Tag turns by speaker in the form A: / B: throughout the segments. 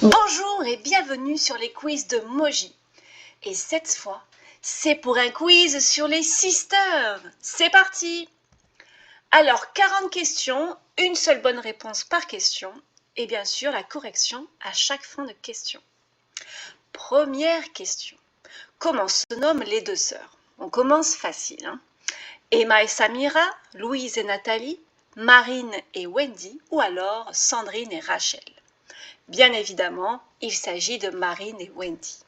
A: Bonjour et bienvenue sur les quiz de Moji. Et cette fois, c'est pour un quiz sur les sisters. C'est parti! Alors, 40 questions, une seule bonne réponse par question et bien sûr la correction à chaque fin de question. Première question. Comment se nomment les deux sœurs? On commence facile. Emma et Samira, Louise et Nathalie, Marine et Wendy ou alors Sandrine et Rachel. Bien évidemment, il s'agit de Marine et Wendy.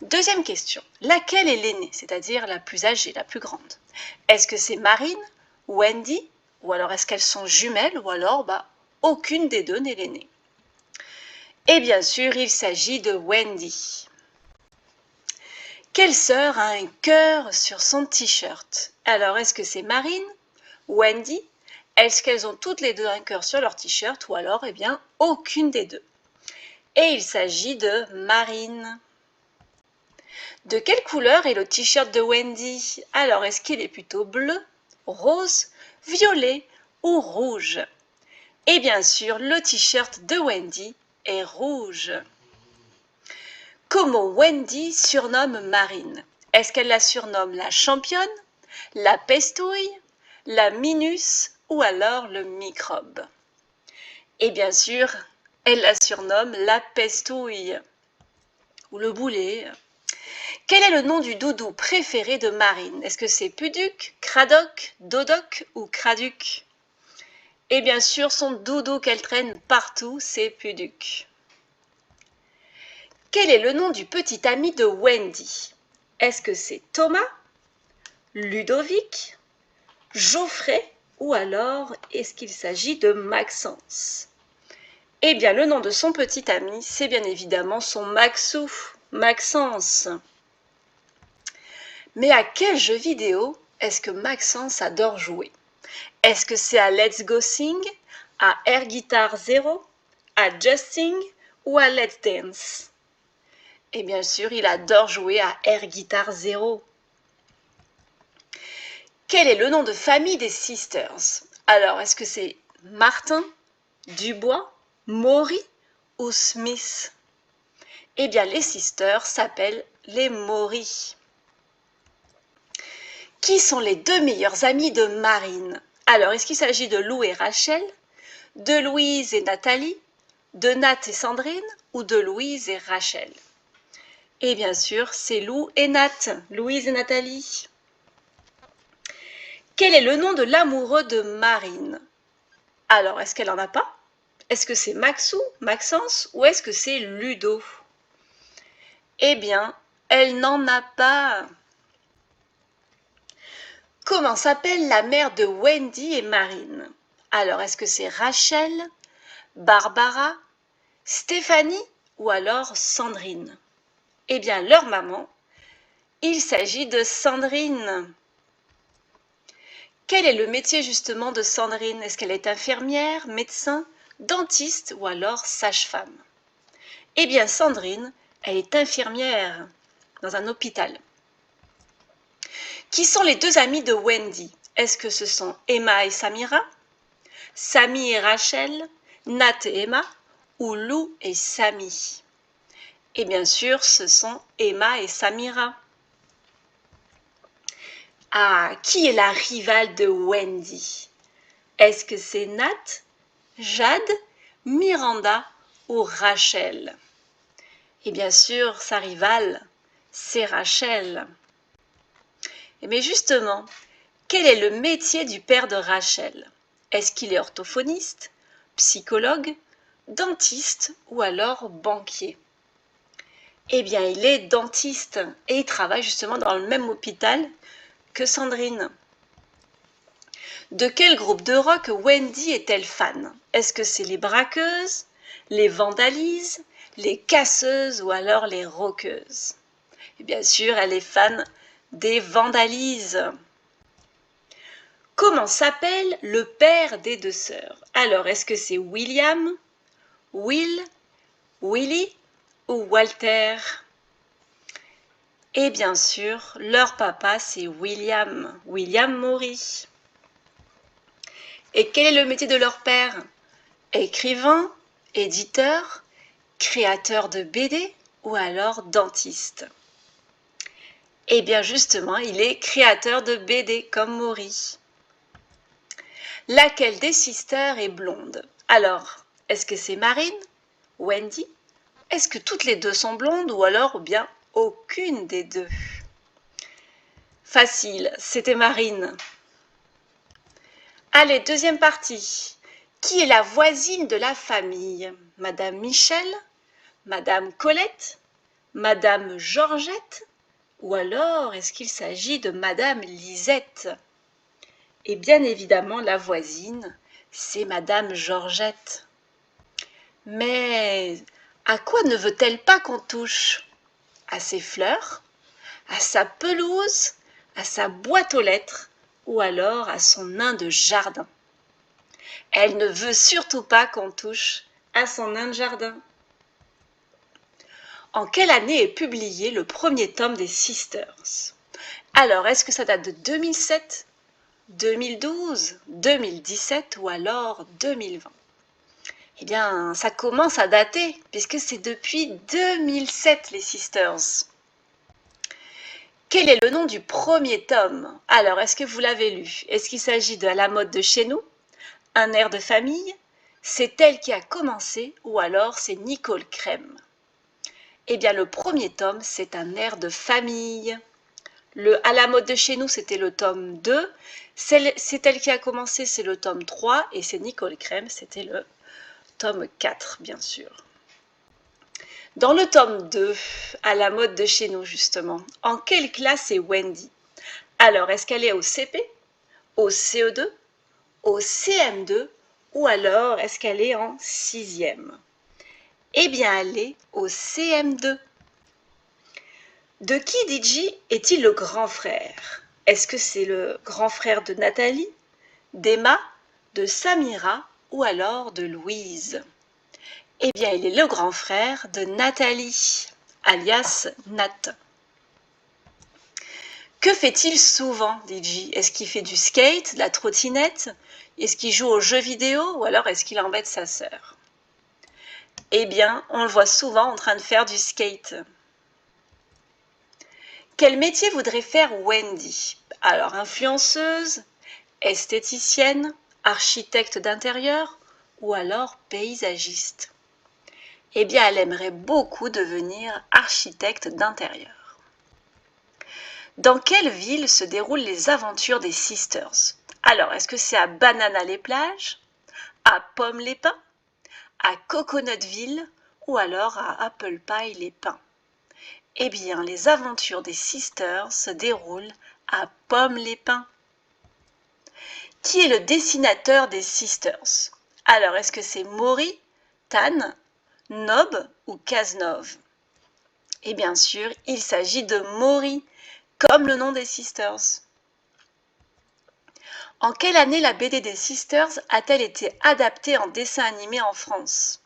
A: Deuxième question, laquelle est l'aînée, c'est-à-dire la plus âgée, la plus grande? Est-ce que c'est Marine, Wendy, ou alors est-ce qu'elles sont jumelles, ou alors aucune des deux n'est l'aînée? Et bien sûr, il s'agit de Wendy. Quelle sœur a un cœur sur son t-shirt? Alors, est-ce que c'est Marine, Wendy? Est-ce qu'elles ont toutes les deux un cœur sur leur t-shirt, ou alors, aucune des deux? Et il s'agit de Marine. De quelle couleur est le t-shirt de Wendy? Alors, est-ce qu'il est plutôt bleu, rose, violet ou rouge? Et bien sûr, le t-shirt de Wendy est rouge. Comment Wendy surnomme Marine? Est-ce qu'elle la surnomme la championne, la pestouille, la minus ou alors le microbe? Et bien sûr, elle la surnomme la pestouille ou le boulet. Quel est le nom du doudou préféré de Marine? Est-ce que c'est Puduc, Cradoc, Dodoc ou Craduc? Et bien sûr, son doudou qu'elle traîne partout, c'est Puduc. Quel est le nom du petit ami de Wendy? Est-ce que c'est Thomas, Ludovic, Geoffrey ou alors est-ce qu'il s'agit de Maxence? Eh bien, le nom de son petit ami, c'est bien évidemment son Maxou, Maxence. Mais à quel jeu vidéo est-ce que Maxence adore jouer? Est-ce que c'est à Let's Go Sing, à Air Guitar Zero, à Just Sing ou à Let's Dance? Et bien sûr, il adore jouer à Air Guitar Zero. Quel est le nom de famille des sisters? Alors, est-ce que c'est Martin, Dubois, Maury ou Smith? Eh bien, les sisters s'appellent les Maury. Qui sont les deux meilleurs amis de Marine? Alors, est-ce qu'il s'agit de Lou et Rachel, de Louise et Nathalie, de Nat et Sandrine ou de Louise et Rachel? Et bien sûr, c'est Lou et Nat, Louise et Nathalie. Quel est le nom de l'amoureux de Marine? Alors, est-ce qu'elle en a pas? Est-ce que c'est Maxou, Maxence ou est-ce que c'est Ludo? Eh bien, elle n'en a pas. Comment s'appelle la mère de Wendy et Marine? Alors, est-ce que c'est Rachel, Barbara, Stéphanie ou alors Sandrine? Eh bien, leur maman, il s'agit de Sandrine. Quel est le métier justement de Sandrine? Est-ce qu'elle est infirmière, médecin, dentiste ou alors sage-femme? Eh bien, Sandrine, elle est infirmière dans un hôpital. Qui sont les deux amis de Wendy? Est-ce que ce sont Emma et Samira, Samy et Rachel, Nat et Emma ou Lou et Samy? Et bien sûr, ce sont Emma et Samira. Ah, qui est la rivale de Wendy? Est-ce que c'est Nat, Jade, Miranda ou Rachel? Et bien sûr, sa rivale, c'est Rachel. Mais justement, quel est le métier du père de Rachel? Est-ce qu'il est orthophoniste, psychologue, dentiste ou alors banquier? Eh bien, il est dentiste et il travaille justement dans le même hôpital que Sandrine. De quel groupe de rock Wendy est-elle fan? Est-ce que c'est les braqueuses, les vandalises, les casseuses ou alors les rockeuses? Et bien sûr, elle est fan des vandalises. Comment s'appelle le père des deux sœurs? Alors, est-ce que c'est William, Will, Willy ou Walter? Et bien sûr, leur papa, c'est William, William Maury. Et quel est le métier de leur père? Écrivain, éditeur, Créateur de BD ou alors dentiste? Eh bien justement, il est créateur de BD comme Maury. Laquelle des sisters est blonde? Alors, est-ce que c'est Marine? Wendy? Est-ce que toutes les deux sont blondes ou alors bien aucune des deux? Facile, c'était Marine. Allez, deuxième partie. Qui est la voisine de la famille? Madame Michel? Madame Colette? Madame Georgette? Ou alors est-ce qu'il s'agit de Madame Lisette? Et bien évidemment, la voisine, c'est Madame Georgette. Mais à quoi ne veut-elle pas qu'on touche? À ses fleurs? À sa pelouse? À sa boîte aux lettres? Ou alors à son nain de jardin? Elle ne veut surtout pas qu'on touche à son nain de jardin. En quelle année est publié le premier tome des Sisters? Alors, est-ce que ça date de 2007, 2012, 2017 ou alors 2020? Eh bien, ça commence à dater, puisque c'est depuis 2007, les Sisters. Quel est le nom du premier tome? Alors, est-ce que vous l'avez lu? Est-ce qu'il s'agit de À la mode de chez nous? Un air de famille? C'est elle qui a commencé ou alors c'est Nicole Crème? Eh bien, le premier tome, c'est Un air de famille. Le À la mode de chez nous, c'était le tome 2. C'est elle qui a commencé, c'est le tome 3. Et c'est Nicole Crème, c'était le tome 4, bien sûr. Dans le tome 2, À la mode de chez nous, justement, en quelle classe est Wendy? Alors, est-ce qu'elle est au CP, au CE2, au CM2 ou alors est-ce qu'elle est en 6e? Eh bien, elle est au CM2. De qui DJ est-il le grand frère? Est-ce que c'est le grand frère de Nathalie, d'Emma, de Samira ou alors de Louise? Eh bien, il est le grand frère de Nathalie, alias Nat. Que fait-il souvent, DJ? Est-ce qu'il fait du skate, de la trottinette? Est-ce qu'il joue aux jeux vidéo ou alors est-ce qu'il embête sa sœur? Eh bien, on le voit souvent en train de faire du skate. Quel métier voudrait faire Wendy? Alors, influenceuse, esthéticienne, architecte d'intérieur ou alors paysagiste? Eh bien, elle aimerait beaucoup devenir architecte d'intérieur. Dans quelle ville se déroulent les aventures des Sisters? Alors, est-ce que c'est à Banana-les-Plages, à Pomme-les-Pins, à Coconutville ou alors à Apple Pie-les-Pins? Eh bien, les aventures des Sisters se déroulent à Pomme-les-Pins. Qui est le dessinateur des Sisters? Alors, est-ce que c'est Maury, Tan, Nob ou Cazenove? Et bien sûr, il s'agit de Maury, comme le nom des Sisters. En quelle année la BD des Sisters a-t-elle été adaptée en dessin animé en France?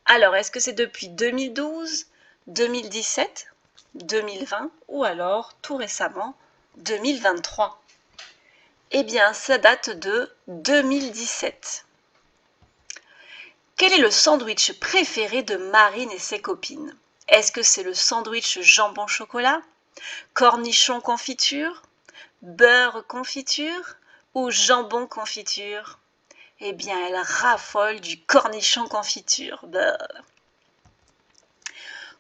A: Alors, est-ce que c'est depuis 2012, 2017, 2020 ou alors, tout récemment, 2023? Eh bien, ça date de 2017. Quel est le sandwich préféré de Marine et ses copines? Est-ce que c'est le sandwich jambon chocolat, cornichon confiture, beurre confiture ou jambon confiture? Eh bien, elle raffole du cornichon confiture. Beurre.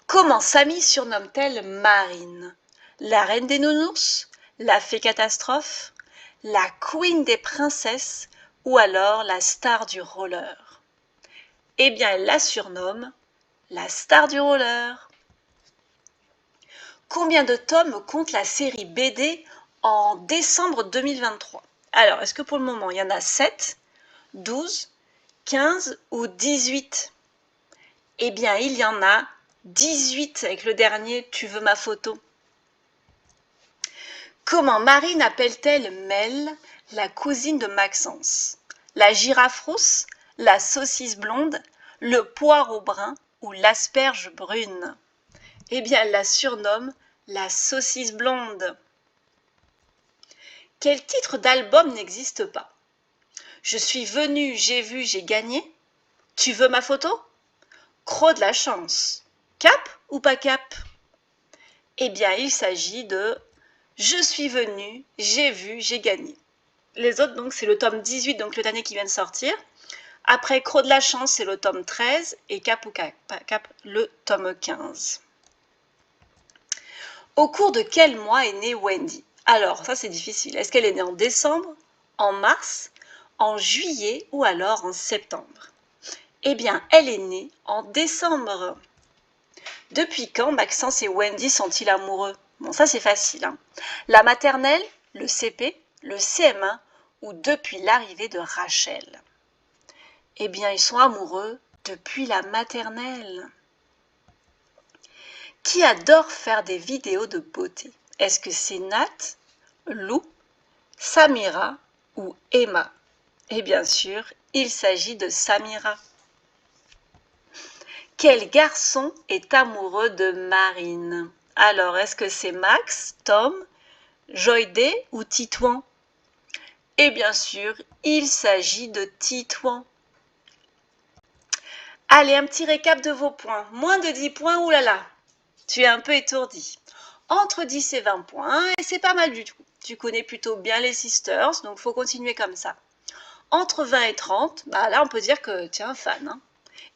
A: Comment Samy surnomme-t-elle Marine? La reine des nounours? La fée catastrophe? La queen des princesses? Ou alors la star du roller? Eh bien, elle la surnomme la star du roller. Combien de tomes compte la série BD en décembre 2023? Alors, est-ce que pour le moment, il y en a 7, 12, 15 ou 18? Eh bien, il y en a 18 avec le dernier « Tu veux ma photo ». Comment Marine appelle-t-elle Mel, la cousine de Maxence? La girafe rousse, la saucisse blonde, le poireau brun ou l'asperge brune? Eh bien, elle la surnomme la saucisse blonde. Quel titre d'album n'existe pas? Je suis venue, j'ai vu, j'ai gagné. Tu veux ma photo? Croc de la chance. Cap ou pas cap? Eh bien, il s'agit de Je suis venu, j'ai vu, j'ai gagné. Les autres, donc, c'est le tome 18, donc le dernier qui vient de sortir. Après Croc de la chance, c'est le tome 13 et Cap ou pas cap, le tome 15. Au cours de quel mois est née Wendy? Alors, ça c'est difficile. Est-ce qu'elle est née en décembre, en mars, en juillet ou alors en septembre? Eh bien, elle est née en décembre. Depuis quand Maxence et Wendy sont-ils amoureux? Bon, ça c'est facile, hein. La maternelle, le CP, le CM1 ou depuis l'arrivée de Rachel? Eh bien, ils sont amoureux depuis la maternelle. Qui adore faire des vidéos de beauté? Est-ce que c'est Nat, Lou, Samira ou Emma? Et bien sûr, il s'agit de Samira. Quel garçon est amoureux de Marine? Alors, est-ce que c'est Max, Tom, Joyday ou Titouan? Et bien sûr, il s'agit de Titouan. Allez, un petit récap de vos points. Moins de 10 points, oulala, tu es un peu étourdi. Entre 10 et 20 points, et c'est pas mal du tout. Tu connais plutôt bien les sisters, donc il faut continuer comme ça. Entre 20 et 30, bah là on peut dire que tu es un fan, hein.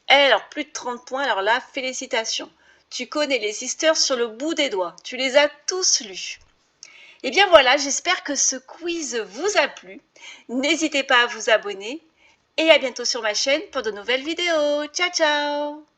A: Et alors plus de 30 points, alors là, félicitations. Tu connais les sisters sur le bout des doigts, tu les as tous lus. Et bien voilà, j'espère que ce quiz vous a plu. N'hésitez pas à vous abonner et à bientôt sur ma chaîne pour de nouvelles vidéos. Ciao ciao!